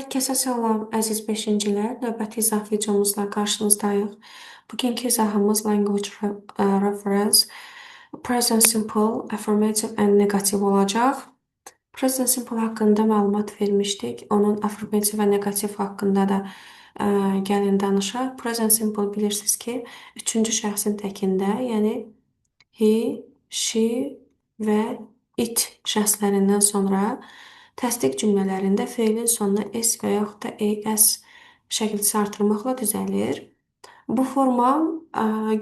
Hər kəsə salam, əziz beşincilər. Növbəti izah videomuzla qarşınızdayıq. Bugünkü izahımız language reference, present simple, affirmative and negative olacaq. Present simple haqqında məlumat vermişdik. Onun affirmative və negativ haqqında da gəlin danışaq. Present simple bilirsiniz ki, üçüncü şəxsin təkində, yəni he, she və it şəxslərindən sonra təsdiq cümlələrində feilin sonuna s və yaxud da as şəkilçisi artırmaqla düzəlir. Bu forma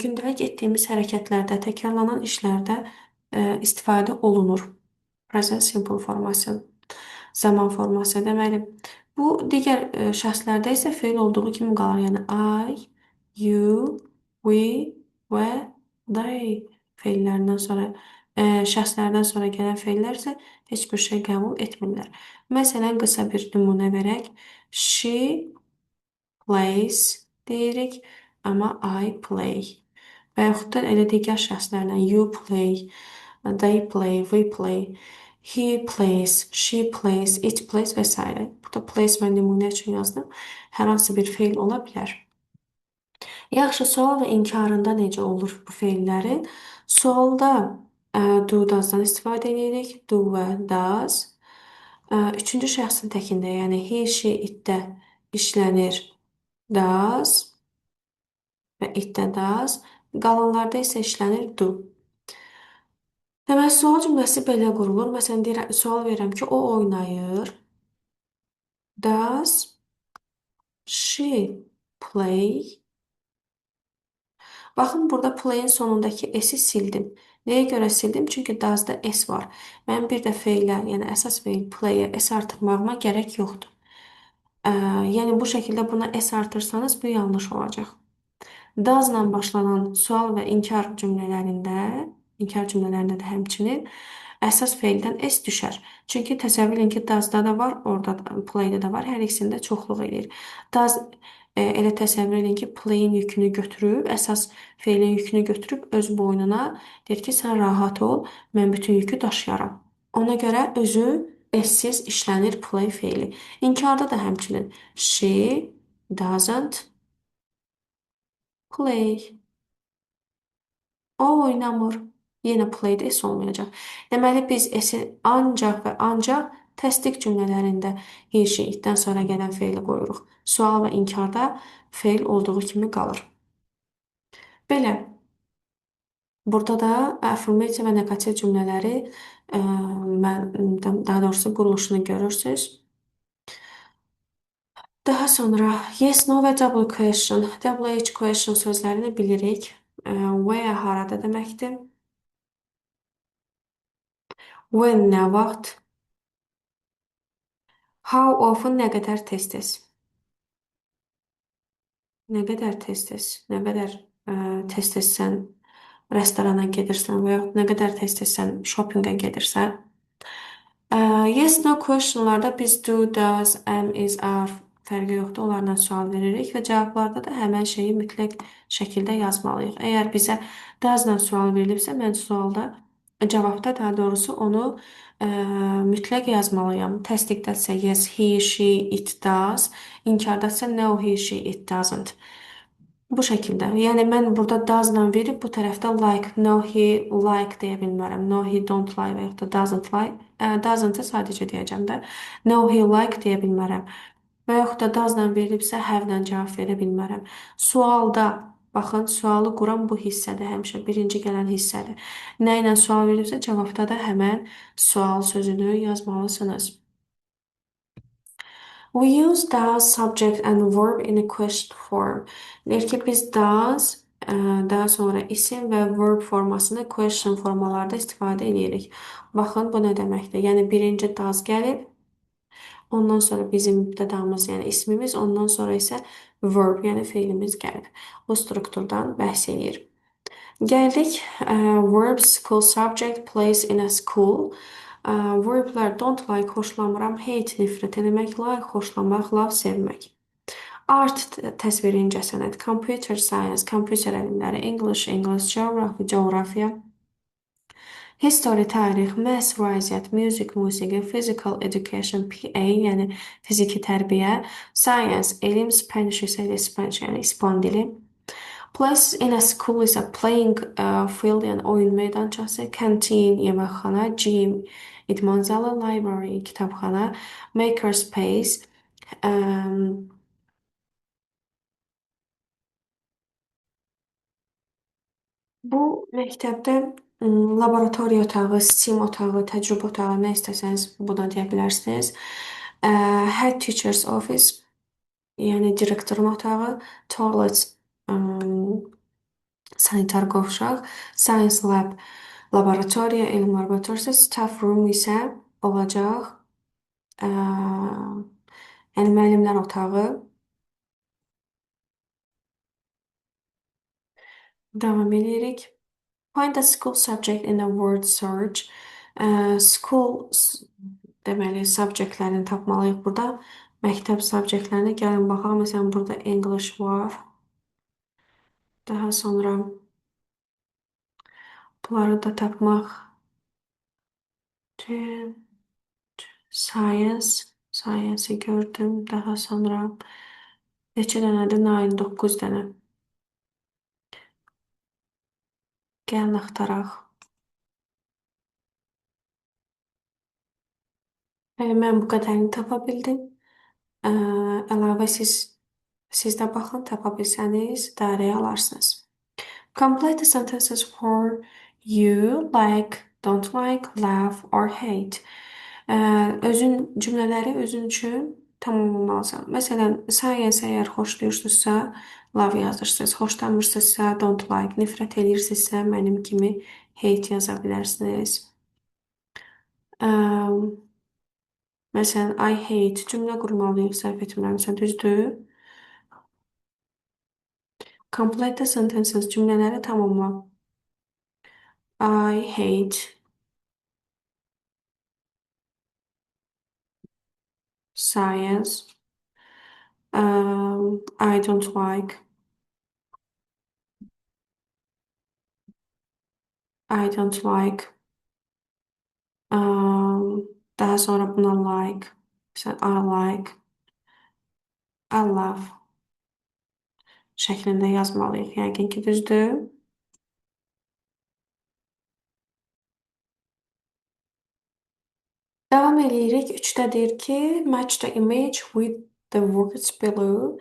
gündəlik etdiyimiz hərəkətlərdə, təkrarlanan işlərdə istifadə olunur. Present simple forması, zaman forması deməli. Bu digər şəxslərdə isə feil olduğu kimi qalır. Yəni I, you, we və they feillərindən sonra şəxslərdən sonra gələn feillər isə heç bir şey qəbul etmirlər. Məsələn, qısa bir nümunə verək. She plays deyirik, amma I play. Və yaxud da elə digər şəxslərlə you play, they play, we play, he plays, she plays, it plays və s. Burada plays mən nümunə üçün yazdım. Hər hansı bir feil ola bilər. Yaxşı, sual və inkarında necə olur bu feillərin? Sualda do, does-dan istifadə edirik. Do və does. Üçüncü şəxsin təkində, yəni he, she, it-də işlənir does və it-də does. Qalanlarda isə işlənir do. Deməli, sual cümləsi belə qurulur. Məsələn, sual verirəm ki, o oynayır. Does she play? Baxın, burada play'in sonundakı s-i sildim. Nəyə görə sildim? Çünki does-da s var. Mən bir də feylə, yəni əsas feil play-ə s artırmağıma gərək yoxdur. Yəni bu şəkildə buna s artırsanız bu yanlış olacaq. Does-la başlanan sual və inkar cümlələrində də həmçinin əsas feildən s düşər. Çünki təsəvvür edin ki, does-da da var, orada play-də də var. Hər ikisində çoxluq edir. Does elə təsəvvür edin ki, play-in yükünü götürüb, əsas feilin yükünü götürüb öz boynuna deyir ki, sən rahat ol, mən bütün yükü daşıyaram. Ona görə özü s-siz işlənir play feili. İnkarda da həmçinin she doesn't play. O oynamır. Yenə play'də s olmayacaq. Deməli, biz s-i ancaq və ancaq təsdiq cümlələrində he, she, it-dən sonra gələn feili qoyuruq. Sual və inkarda feil olduğu kimi qalır. Belə. Burada da affirmative və negativ cümlələri daha doğrusu quruluşunu görürsünüz. Daha sonra yes, no və double question, WH question sözlərini bilirik. Where harada deməkdir? When nə vaxt? How often nə qədər tez-tez? Nə qədər tez-tez? Nə qədər tez-tez sən restorana gedirsən və yaxud nə qədər tez-tez sən shoppingə gedirsən? Yes, no questionlarda biz do, does, am, is, are fərqi yoxdur. Onlardan sual veririk və cavablarda da həmən şeyi mütləq şəkildə yazmalıyıq. Əgər bizə does-la sual verilibsə, mən cavabda daha doğrusu onu mütləq yazmalıyam. Təsdiqdəsə yes, he, she, it does. İnkardadsa no, he, she, it doesn't. Bu şəkildə. Yəni mən burada does-la verib bu tərəfdə like, no he like deyə bilmərəm. No he don't like və yaxud da doesn't like. Doesn't-ı sadəcə deyəcəm də. No he like deyə bilmərəm. Və yaxud da does-la verilibsə have-la cavab verə bilmərəm. Sualda, baxın, sualı quran bu hissədir həmişə. Birinci gələn hissədir. Nə ilə sual verilibsə cavabda da həmən sual sözünü yazmalısınız. We use does, subject and verb in a question form. Deyir ki, biz does, daha sonra isim və verb formasını question formalarda istifadə edirik. Baxın, bu nə deməkdir? Yəni, birinci does gəlib, ondan sonra bizim mübtədamız, yəni ismimiz, ondan sonra isə verb, yəni feilimiz gəlib. Bu strukturdan bəhs edir. Gəldik, verb, school, subject, place in a school. Verblər don't like, xoşlamıram, hate, nifrət eləmək, like, xoşlamaq, love, sevmək. Art, təsviri incəsənət, computer science, kompüter elmləri, English, English, geography, coğrafiya, History, tarix, math, riyaziyyat, musiqi, physical education, PA, yəni fiziki tərbiyə, science, elm, Spanish isə elə Spanish, yəni İspan dili. Places in a school isə playing field, yəni oyun meydançası, canteen, yeməkxana, gym, idman zalı, library, kitabxana, makerspace, um, bu məktəbdə laboratoriya otağı, STEAM otağı, təcrübə otağı nə istəsəniz buna deyə bilərsiniz. Head teacher's office, yəni direktorun otağı, toilet, sanitar qovşaq, science lab, laboratoriya, elm laboratoriyası, staff room isə olacaq. Yəni müəllimlər otağı. Davam edirik. Find a school subject in a word search. School deməli subjectlərini tapmalıyıq burada. Məktəb subjectlərinə gəlin baxaq. Məsələn, burada English var. Daha sonra bunları da tapmaq üçün science, science-i gördüm. Daha sonra neçə dənədir? 9 dənə. Gəlin axtaraq. Mən bu qədərini tapa bildim. Əlavə siz də baxın, tapa bilsəniz dairəyə alarsınız. Complete the sentences for you like, don't like, laugh or hate. Özün cümlələri özün üçün tamamlamalısan. Məsələn, science əgər xoşlayırsınızsa, love yazırsınız. Xoşlamırsınızsa, don't like. Nifrət edirsinizsə, mənim kimi hate yaza bilərsiniz. Məsələn, I hate cümlə qurmalıyıq, səhv etmirəmsə, düzdür? Complete the sentences cümlələri tamamla. I hate science. I don't like. I don't like. Daha sonra buna like. Mesela I like. I love şeklinde yazmalıyıq. Yəqin ki, düzdür. Davam edirik. 3-də deyir ki, match the image with the words below.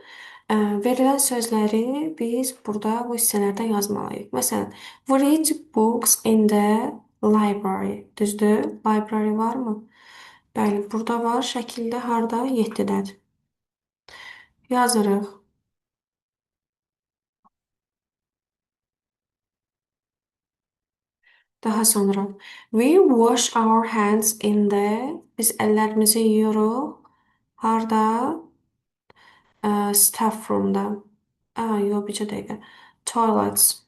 Verilən sözləri biz burada bu hissələrdən yazmalıyıq. Məsələn, we read books in the library. Düzdür? Library varmı? Bəli, burada var. Şəkildə harda? 7-dədir. Yazırıq. Daha sonra we wash our hands in the, biz əllərimizi yuyuruq. Harda? Staff room'da. Yox, bircə dəqiqə. Toilets.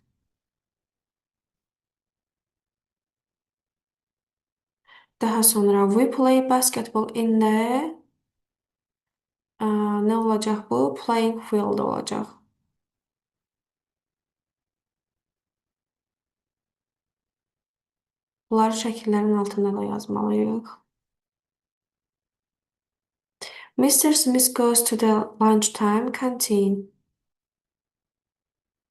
Daha sonra we play basketball in the, nə olacaq bu? Playing field olacaq. Bunları şəkillərin altında da yazmalıyıq. Mr. Smith goes to the lunchtime canteen.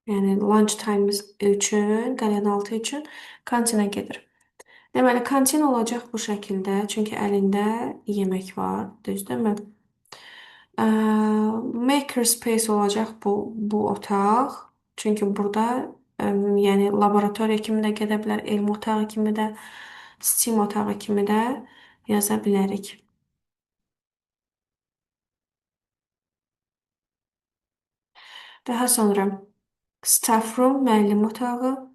Yəni lunchtime üçün, qəlyanaltı üçün kantinə gedir. Deməli, kantin olacaq bu şəkildə, çünki əlində yemək var, düzdürmü? Makerspace olacaq bu otaq, çünki burada yəni laboratoriya kimi də gedə bilər, elm otağı kimi də, STEAM otağı kimi də yaza bilərik. Daha sonra staff room, müəllim otağı.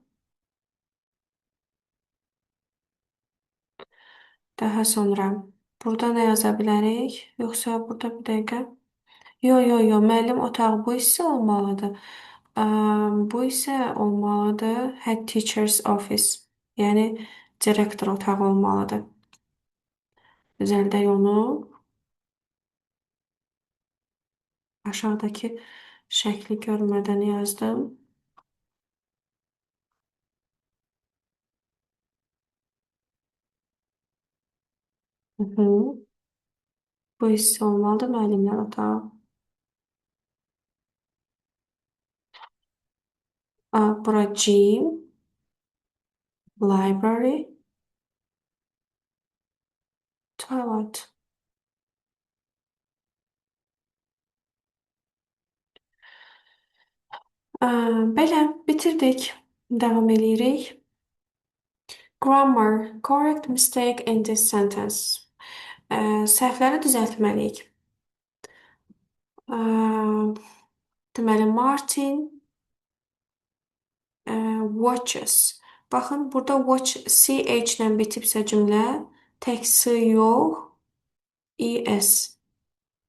Daha sonra burada nə yaza bilərik? Yoxsa burada bir dəqiqə. Yo, müəllim otağı bu hissə olmalıdır. Bu isə olmalıdır head teacher's office. Yəni direktor otağı olmalıdır. Düzəldək onu. Aşağıdakı şəkli görmədən yazdım. Hı hı. Bu hissi olmalıdır müəllimlər otağı. Bura gym, library, toilet. Ə, Belə bitirdik. Davam eləyirik. Grammar, correct mistake in this sentence. Səhvləri düzəltməliyik. Ə, Deməli, Martin watches. Baxın, burada watch ch ilə bitibsə cümlə, tək s yox, es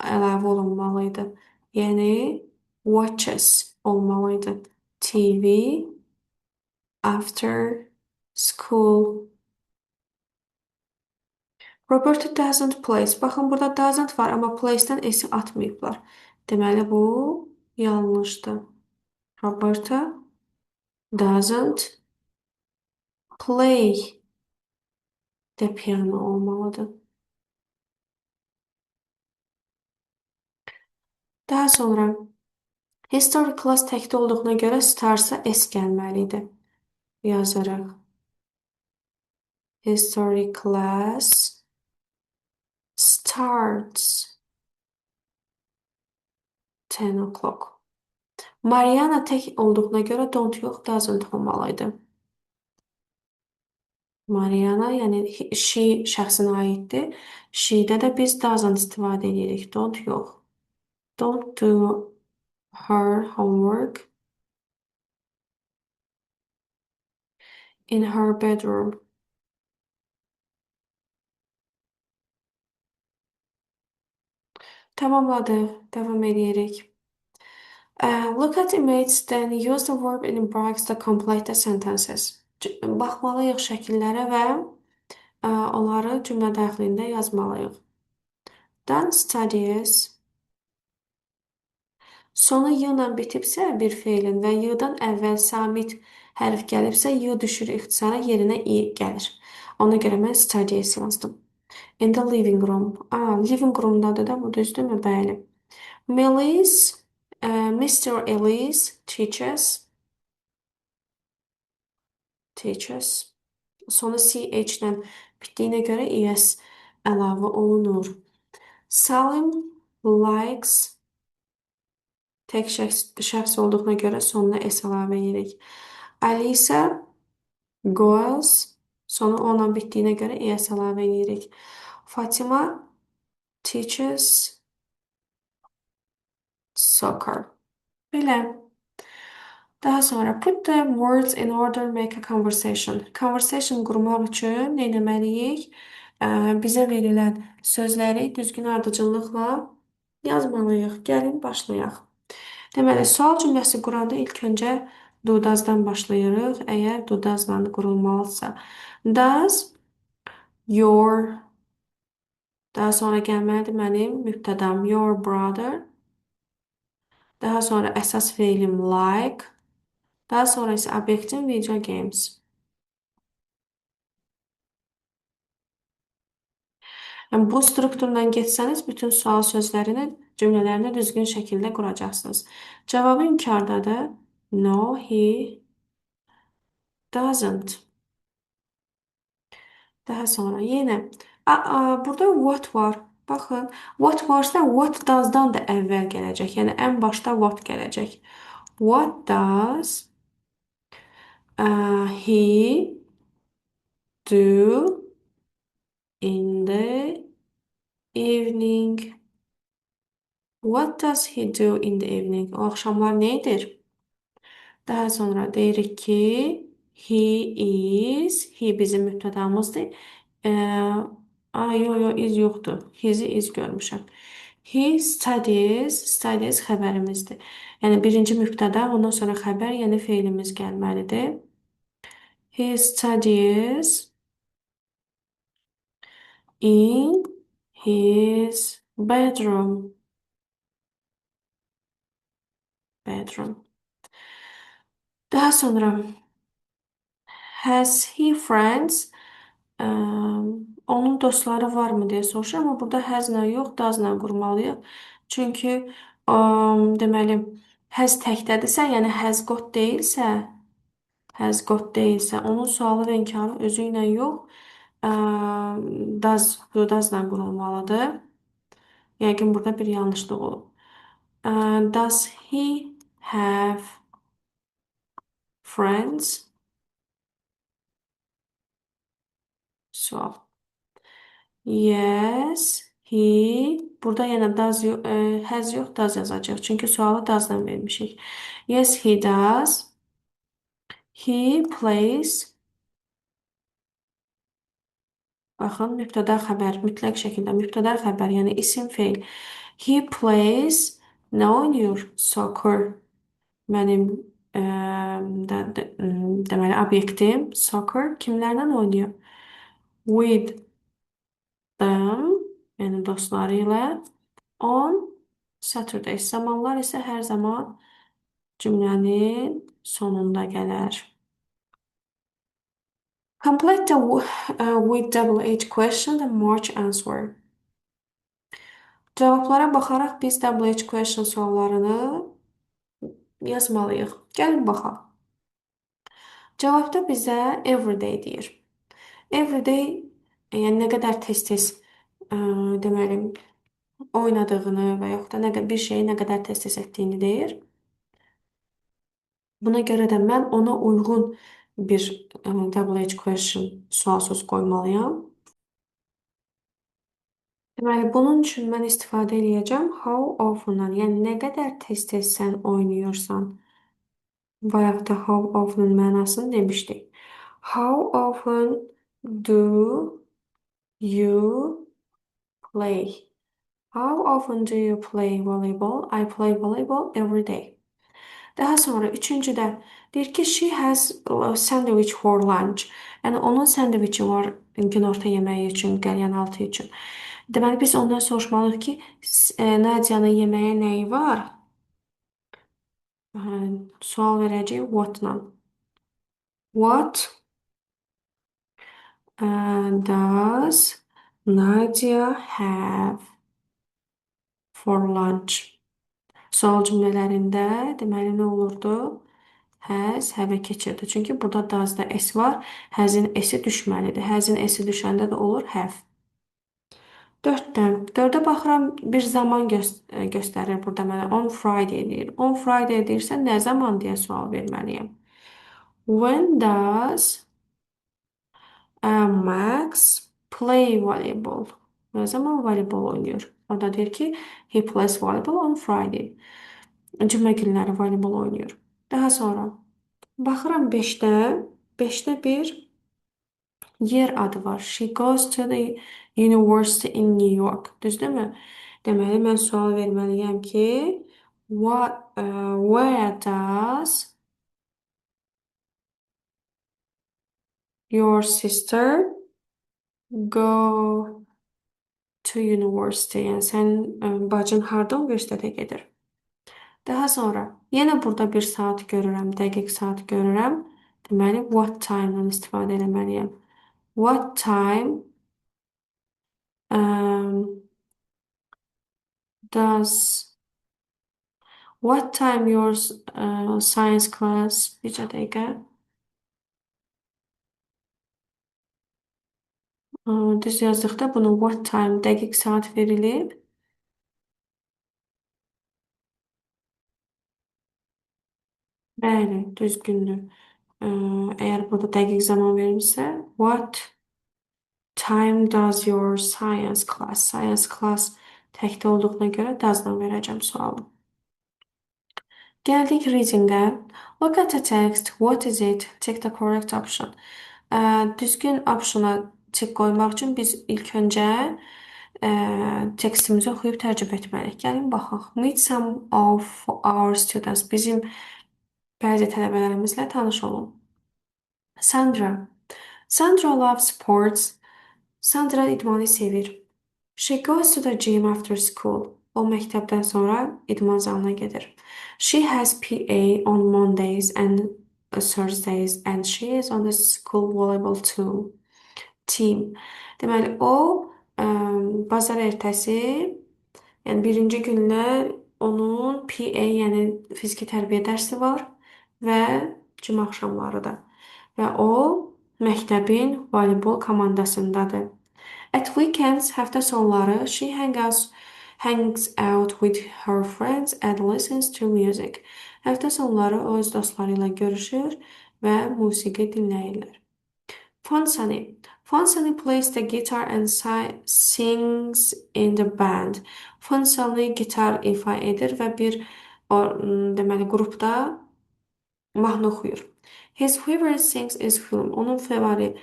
əlavə olunmalıydı. Yəni, watches olmalıydı. TV after school. Roberta doesn't place. Baxın, burada doesn't var, amma place'dən s-i atmayıblar. Deməli, bu yanlışdır. Roberta doesn't play the piano olmalıdır. Daha sonra history class təkdə olduğuna görə starsa s gəlməlidir. Yazırıq. History class starts 10 o'clock. Mariana tək olduğuna görə don't yox doesn't olmalıydı. Mariana, yəni she şəxsinə aiddir. She-də də biz doesn't istifadə edirik. Don't yox. Don't do her homework in her bedroom. Tamamladı. Devam edirik. Look at images, then use the verb in brackets to complete the sentences. Baxmalıyıq şəkillərə və onları cümlə daxilində yazmalıyıq. Dan studies. Sonu y ilə bitibsə bir feilin və y-dan əvvəl samit hərf gəlibsə y düşür ixtisara yerinə i gəlir. Ona görə mən studies yazdım. In the living room. Living room'dadır da bu düzdürmü? Bəli. Melis, Mr. Ellis teaches. Sonu ch ilə bitdiyinə görə es əlavə olunur. Salim likes tek şəxs olduğuna görə sonuna s əlavə edirik. Alisa goes sonu onunla bitdiyinə görə es əlavə edirik. Fatima teaches soccer. Belə. Daha sonra put the words in order, make a conversation. Conversation qurmaq üçün nə etməliyik? Bizə verilən sözləri düzgün ardıcıllıqla yazmalıyıq. Gəlin başlayaq. Deməli, sual cümləsi quranda ilk öncə do does'dan başlayırıq. Əgər do does'la qurulmalısa. Does your daha sonra gəlməlidir mənim mübtədam your brother. Daha sonra əsas feilim like. Daha sonra isə obyektim video games. Yəni, bu strukturdan geçsəniz, bütün sual sözlərini, cümlələrini düzgün şəkildə quracaqsınız. Cavabı inkardadır. No, he doesn't. Daha sonra yenə. Burada what var. Baxın, what varsa what does'dan da əvvəl gələcək. Yəni, ən başda what gələcək. What does he do in the evening? What does he do in the evening? O axşamlar nə edir? Daha sonra deyirik ki he is, he bizim mübtədamızdır. Iz yoxdur. His-i iz görmüşəm. He studies xəbərimizdir. Yəni birinci mübtəda, ondan sonra xəbər, yəni feilimiz gəlməlidir. He studies in his bedroom. Daha sonra has he friends? Ə, onun dostları varmı deyə soruşur, amma burada hasn't yox, doesn't qurmalıyıq. Çünki deməli has təkdədirsə, yəni has got deyilsə, onun sualı və inkarı özü ilə yox, ə, does'la qurulmalıdır. Yəqin burada bir yanlışlıq olub. Does he have friends? Sual. Yes, he. Burada yenə has yox, does yazacaq. Çünki sualı does'dan vermişik. Yes, he does. He plays. Baxın, mübtəda xəbər, mütləq şəkildə mübtəda xəbər, yəni isim feil. He plays. Nə oynayır? Soccer. Mənim deməli obyektim soccer kimlərlə oynayır? With them, yəni dostları ilə. On Saturdays. Zamanlar isə hər zaman cümlənin sonunda gələr. Complete the with double H question and match answer. Cavablara baxaraq biz double H question suallarını yazmalıyıq. Gəlin baxaq. Cavabda bizə everyday deyir. Everyday yəni nə qədər tez-tez deməli oynadığını və yaxud da bir şeyi nə qədər tez-tez etdiyini deyir. Buna görə də mən ona uyğun bir double H question sual söz qoymalıyam. Deməli, bunun üçün mən istifadə edəcəm how often-dan, yəni nə qədər tez-tez sən oynayırsan. Bayaqda how often mənasını demişdik. How often do you play? How often do you play volleyball? I play volleyball every day. Daha sonra üçüncüdə deyir ki, she has a sandwich for lunch. Yəni onun sandviçi var günorta yeməyi üçün, qəlyanaltı üçün. Deməli biz ondan soruşmalıyıq ki, Nadiyanın yeməyə nəyi var? Sual verəcəyik what-la. What does Nadia have for lunch? Sual cümlələrində deməli nə olurdu? Has have keçirdi. Çünki burada does-da s var. Has-in s-i düşməlidir. Has-in s-i düşəndə də olur have. 4-dən. 4-ə baxıram, bir zaman göstərir burada mənə. On Friday deyir. On Friday deyirsə, nə zaman deyə sual verməliyəm. When does Max play volleyball? Ne zaman voleybol oynuyor? Orada deyir ki he plays volleyball on Friday. Cümə günləri voleybol oynuyor. Daha sonra baxıram 5-də. 5-də bir yer adı var. She goes to the university in New York. Düzdürmü? Deməli mən sual verməliyəm ki where does your sister go to university? Yəni sənin bacın harda universitetə gedir? Daha sonra yenə burada bir saat görürəm, dəqiq saat görürəm. Deməli what time-dan istifadə etməliyəm. What time does what time your science class? Bircə dəqiqə. Düz yazdıqda bunu what time dəqiq saat verilib. Bəli, düzgündür. Əgər burada dəqiq zaman verilmişsə, what time does your science class? Science class təkdə olduğuna görə does-dan verəcəm sualı. Gəldik reading-ə. Look at the text. What is it? Check the correct option. Düzgün optiona check qoymaq üçün biz ilk öncə tekstimizi oxuyub tərcümə etməliyik. Gəlin baxaq. Meet some of our students. Bizim bəzi tələbələrimizlə tanış olun. Sandra. Sandra loves sports. Sandra idmanı sevir. She goes to the gym after school. O məktəbdən sonra idman zalına gedir. She has PA on Mondays and Thursdays and she is on the school volleyball too. Team. Deməli, o bazar ertəsi, yəni birinci günlər onun PA, yəni fiziki tərbiyə dərsi var və cümə axşamları da. Və o məktəbin voleybol komandasındadır. At weekends, həftə sonları, hangs out with her friends and listens to music. Həftə sonları o öz dostları ilə görüşür və musiqi dinləyirlər. Fun Sunny. Fun Sunny plays the guitar and sings in the band. Fun Sunny gitar ifa edir və deməli qrupda mahnı oxuyur. His favorite things is film. Onun favori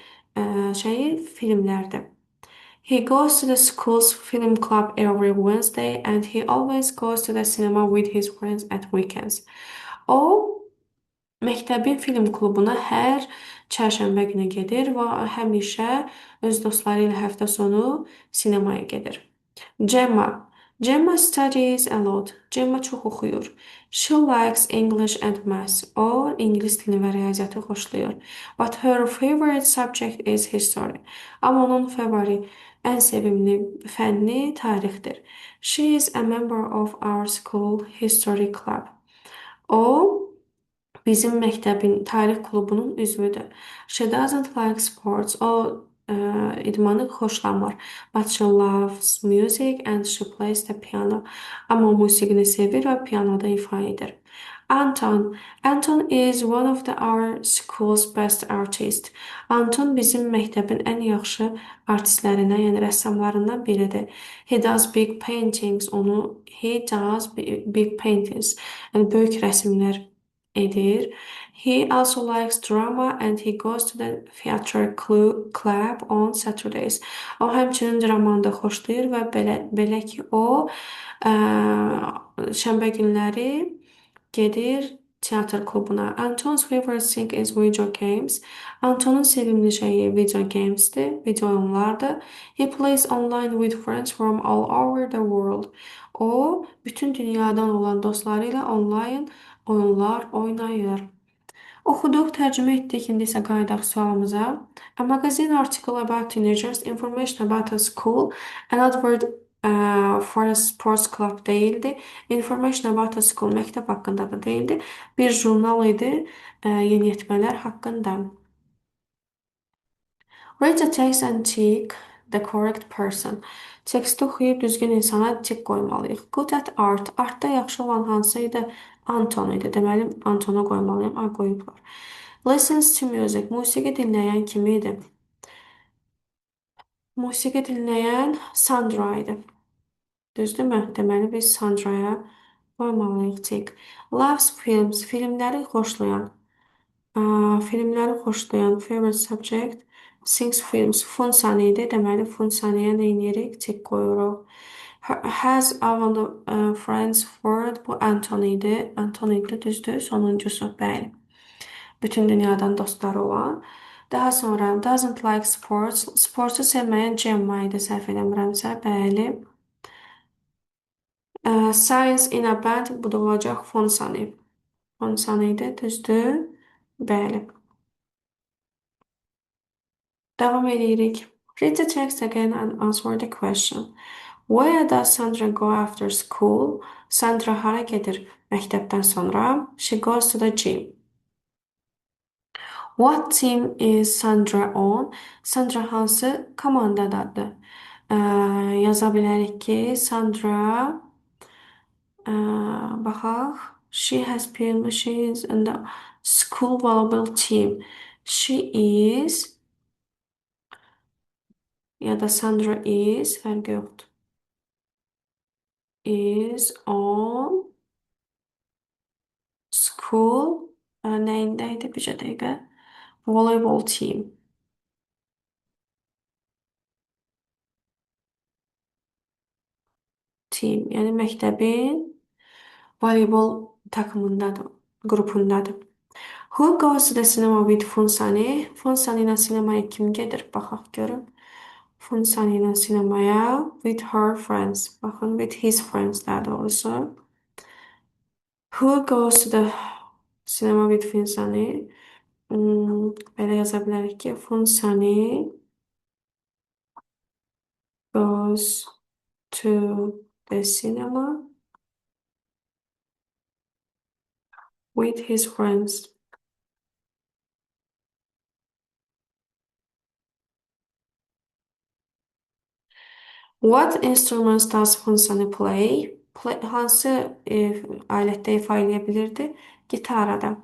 şeyi filmlərdir. He goes to the school's film club every Wednesday and he always goes to the cinema with his friends at weekends. O məktəbin film klubuna hər çərşənbə günü gedir və həmişə öz dostları ilə həftə sonu sinemaya gedir. Gemma. Gemma studies a lot. Gemma çox oxuyur. She likes English and maths. O ingilis dilini və riyaziyyatı xoşlayır. But her favorite subject is history. Amma onun favori, ən sevimli fənni tarixdir. She is a member of our school history club. O bizim məktəbin tarix klubunun üzvüdür. She doesn't like sports. O idmanı xoşlamır. But she loves music and she plays the piano. Amma o musiqini sevir və pianoda ifa edir. Anton. Anton is one of our school's best artists. Anton bizim məktəbin ən yaxşı artistlərindən, yəni rəssamlarından biridir. He does big paintings. He does big paintings. Yəni böyük rəsmlər edir. He also likes drama and he goes to the theater club on Saturdays. O həmçinin dramanı da xoşlayır və belə ki o şənbə günləri gedir teatr klubuna. Anton's favorite thing is video games. Antonun sevimli şeyi video games'tir, video oyunlardır. He plays online with friends from all over the world. O bütün dünyadan olan dostları ilə online oyunlar oynayır. Oxuduq, tərcümə etdik, indi isə qayıdaq sualımıza. A magazine article about teenagers, information about a school, an advert for a sports club değildi. Information about a school, məktəb haqqında da değildi. Bir jurnal idi, yeniyetmələr haqqında. Read the text and tick the correct person. Teksti oxuyub düzgün insana tik qoymalıyıq. Good at art. Artda yaxşı olan hansı idi? Anton idi. Deməli, Antona qoymalıyım. A qoyublar. Listens to music. Musiqi dinləyən kim idi? Musiqi dinləyən Sandra idi. Düzdürmü? Deməli, biz Sandraya qoymalıyıq tik. Loves films. Filmləri xoşlayan favorite subject sings films. Funsan idi. Deməli, Funsaniyə nə edirik? Tik qoyuruq. Has among friends word. Bu Anton idi. Anton idi, düzdür. Sonuncusu, bəli. Bütün dünyadan dostları olan. Daha sonra doesn't like sports. Sportu sevməyən Gemma idi, səhv eləmirəmsə. Bəli. Science in a band. Bu da olacaq Funsani. Funsani idi, düzdür. Bəli. Devam edirik. Read the text again and answer the question. Where does Sandra go after school? Sandra hara gedir məktəbdən sonra? She goes to the gym. What team is Sandra on? Sandra hansı komandadadır? Yaza bilərik ki, Sandra baxaq. She is in the school volleyball team. She is ya da Sandra is fərqi yoxdur. Is on school nəyindəydi? Bir dəqiqə. Volleyball team. Team, yəni məktəbin voleybol takımındadır, qrupundadır. Who goes to the cinema with Funsani? Funsani ilə sinemaya kim gedir? Baxaq görün. Funsani ilə sinemaya with her friends. Baxın, with his friends daha doğrusu. Who goes to the cinema with Funsani? Belə yaza bilərik ki, Funsani goes to the cinema with his friends. What instruments does Funsani play? Hansı alette ifa edebilirdi? Gitarada.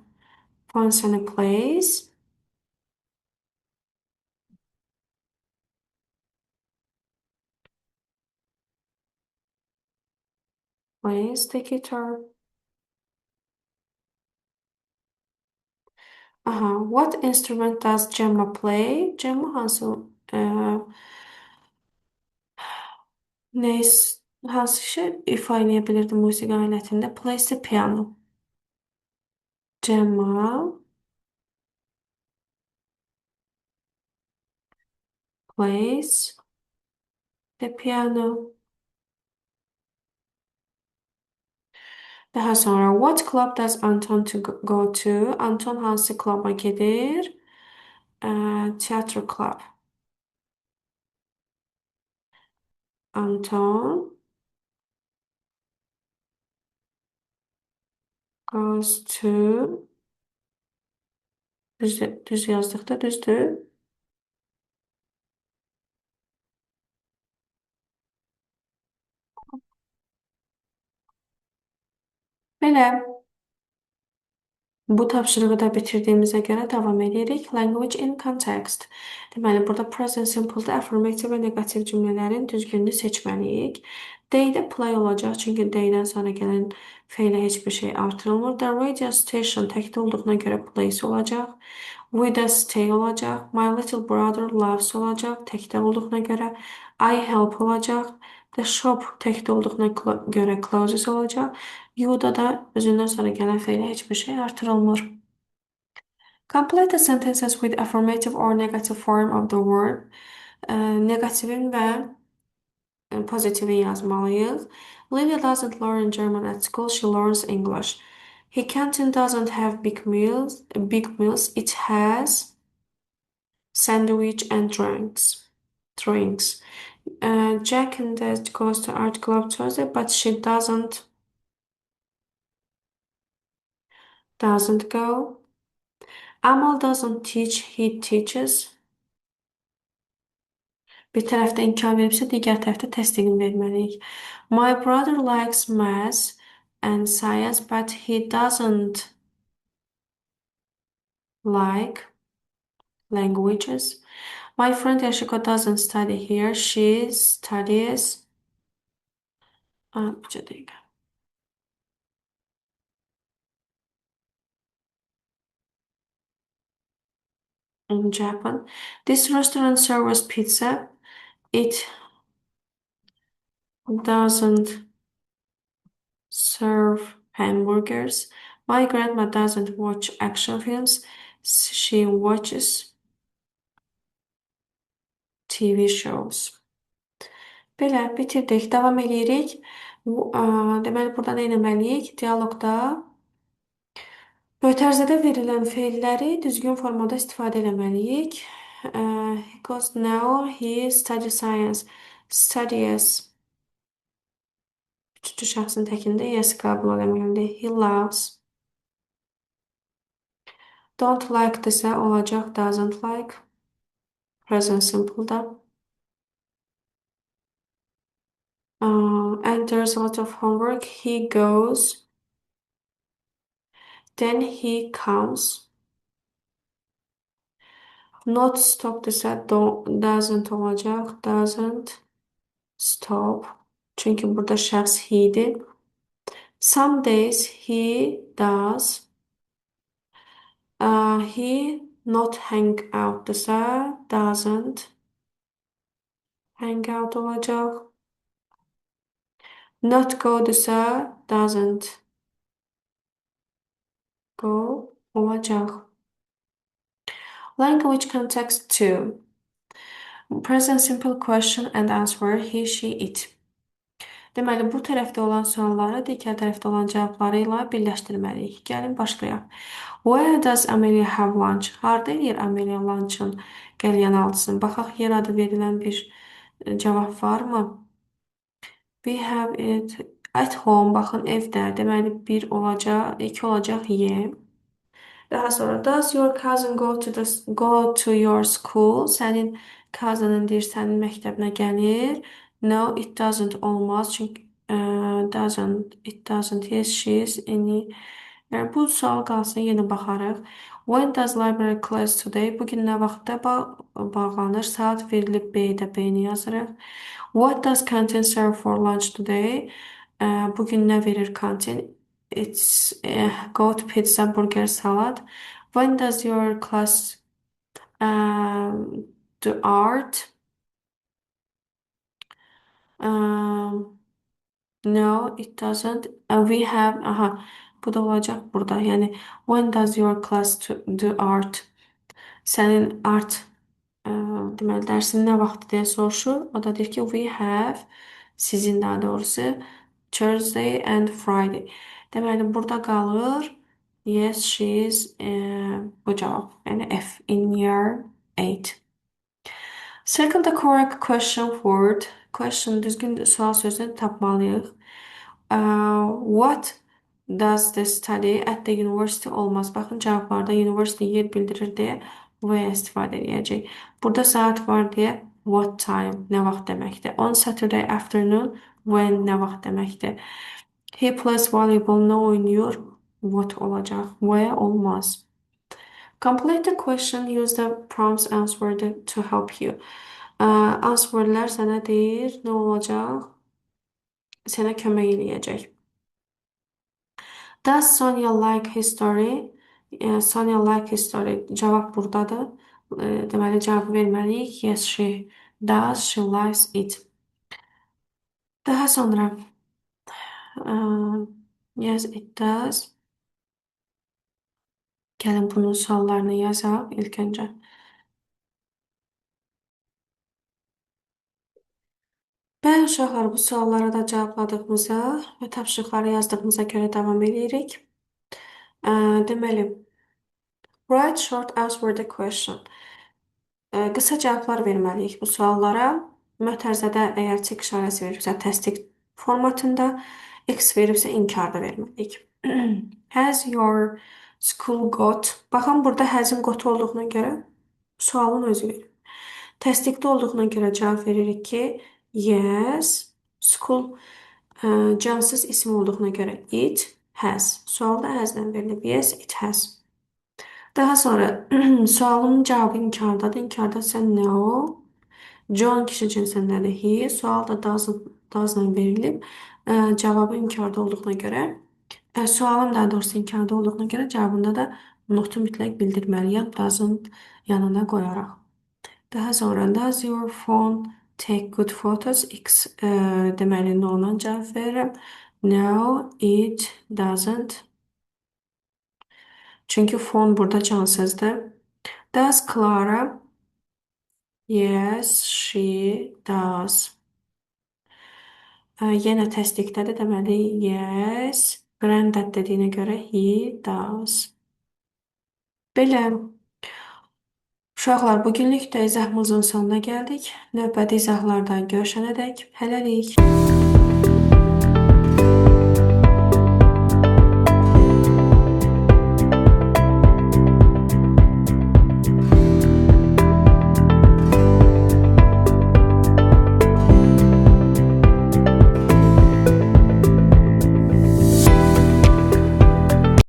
Funsani plays. Plays the guitar. Aha. What instrument does Gemma play? Gemma hansı neyiz, hansı şey ifa edebilirdi musiqi alətində? Plays the piano. Gemma plays the piano. Daha sonra what club does Anton to go to? Anton hansı klaba gedir? Theater club. Anton goes to düz yazdıqda düzdür. Belə. Bu tapşırığı da bitirdiyimizə görə davam edirik. Language in context. Deməli, burada present simple-da affirmative və negativ cümlələrin düzgününü seçməliyik. Day-də play olacaq, çünki day-dən sonra gələn feylə heç bir şey artırılmır. The radio station təkdə olduğuna görə place olacaq. With us stay olacaq. My little brother loves olacaq, təkdə olduğuna görə. I help olacaq. The shop təkdə olduğuna görə closes olacaq. Yu'da da özündən sonra gələn feylə heç bir şey artırılmır. Complete the sentences with affirmative or negative form of the word. Negativin və pozitivin yazmalıyıq. Lily doesn't learn German at school, she learns English. He canteen doesn't have big meals. It has sandwich and drinks. Jack and Dad goes to art club Tuesday, but she doesn't go. Amal doesn't teach, he teaches. Bir tərəfdə inkar veribsə, digər tərəfdə təsdiqini verməliyik. My brother likes math and science, but he doesn't like languages. My friend Yashiko doesn't study here. She studies. Bir dəqiqə. In Japan. This restaurant serves pizza. It doesn't serve hamburgers. My grandma doesn't watch action films. She watches TV shows. Belə, bitirdik. Davam edirik. Deməli, burada nə etməliyik? Dialoqda mötərizədə verilən feilləri düzgün formada istifadə etməliyik. He goes now, he studies science. Studies. Üçüncü şəxsin təkində yes qəbul eləməlidir. He loves. Don't like desə olacaq doesn't like. Present simple-da. And there's a lot of homework. He goes. Then he comes. Not stop desə doesn't olacaq. Doesn't stop. Çünki burada şəxs he'dir. Some days he does. He not hang out desə doesn't hang out olacaq. Not go desə doesn't go olacaq. Language context 2. Present simple question and answer he, she, it. Deməli, bu tərəfdə olan sualları digər tərəfdə olan cavabları ilə birləşdirməliyik. Gəlin başlayaq. Where does Amelia have lunch? Harda yer Amelia lunchın qəlyanaltısını? Baxaq, yer adı verilən bir Cavab varmı? We have it at home. Baxın, evdə. Deməli, bir olacaq, iki olacaq, ye. Daha sonra does your cousin go to your school? Sənin cousin'ın deyir sənin məktəbinə gəlir. No, it doesn't, olmaz. Çünki it doesn't. Yes, she is in. Yəni, bu sual qalsın, yenə baxarıq. When does library close today? Bugün nə vaxtda bağlanır? Saat verilib B-də, B-ni yazırıq. What does canteen serve for lunch today? Bugün nə verir kantin? It's goat, pizza, burger, salad. When does your class do art? No, it doesn't. We have, aha, bu da olacaq burada. Yəni, when does your class do art? Sənin art deməli dərsin nə vaxtı deyə soruşur. O da deyir ki, we have, sizin daha doğrusu, Thursday and Friday. Deməli burada qalır. Yes, she is. Bu cavab. Yəni F in year 8. Circle the correct question word. Question, düzgün sual sözünü tapmalıyıq. What does the study at the university olmaz? Baxın, cavablarda university yer bildirir deyə və istifadə edəcək. Burada saat var deyə what time, nə vaxt deməkdir. On Saturday afternoon, when, nə vaxt deməkdir. He plays volleyball, nə oynayır? What olacaq? Where olmaz. Complete the question, use the prompts answer to help you. Answerlər sənə deyir, nə olacaq? Sənə kömək eləyəcək. Does Sonia like history? Sonia like history. Cavab buradadır. Deməli, cavab verməliyik. Yes, she does. She likes it. Daha sonra yes, it does. Gəlin bunun suallarını yazaq ilk öncə. Bəli uşaqlar, bu suallara da cavabladığımıza və tapşırıqları yazdığımıza görə davam edirik. Deməli, write short answer the question. Qısa cavablar verməliyik bu suallara. Mötərizədə əgər çek işarəsi verirsə təsdiq formatında, X veribsə inkarda verməliyik. Has your school got? Baxın, burada has'in got olduğuna görə sualın özü verir. Təsdiqdə olduğuna görə cavab veririk ki, yes. School cansız isim olduğuna görə it has. Sualda has'lə verilib. Yes, it has. Daha sonra sualın cavabı inkardadır. İnkarda sən nə o? John kişi cinsindədir. He. Sual da doesn't verilib. Cavabı inkarda olduğuna görə, sualın daha doğrusu inkarda olduğuna görə cavabında da notu mütləq bildirməliyəm. Doesn't yanına qoyaraq. Daha sonra does your phone take good photos? X deməli no-dan cavab verirəm. No, it doesn't. Çünki phone burada cansızdır. Does Clara? Yes, she does. Yenə təsdiqdədir. Deməli, yes. Granddad dediyinə görə he does. Belə. Uşaqlar, bugünlük də izahımızın sonuna gəldik. Növbəti izahlarda görüşənədək hələlik.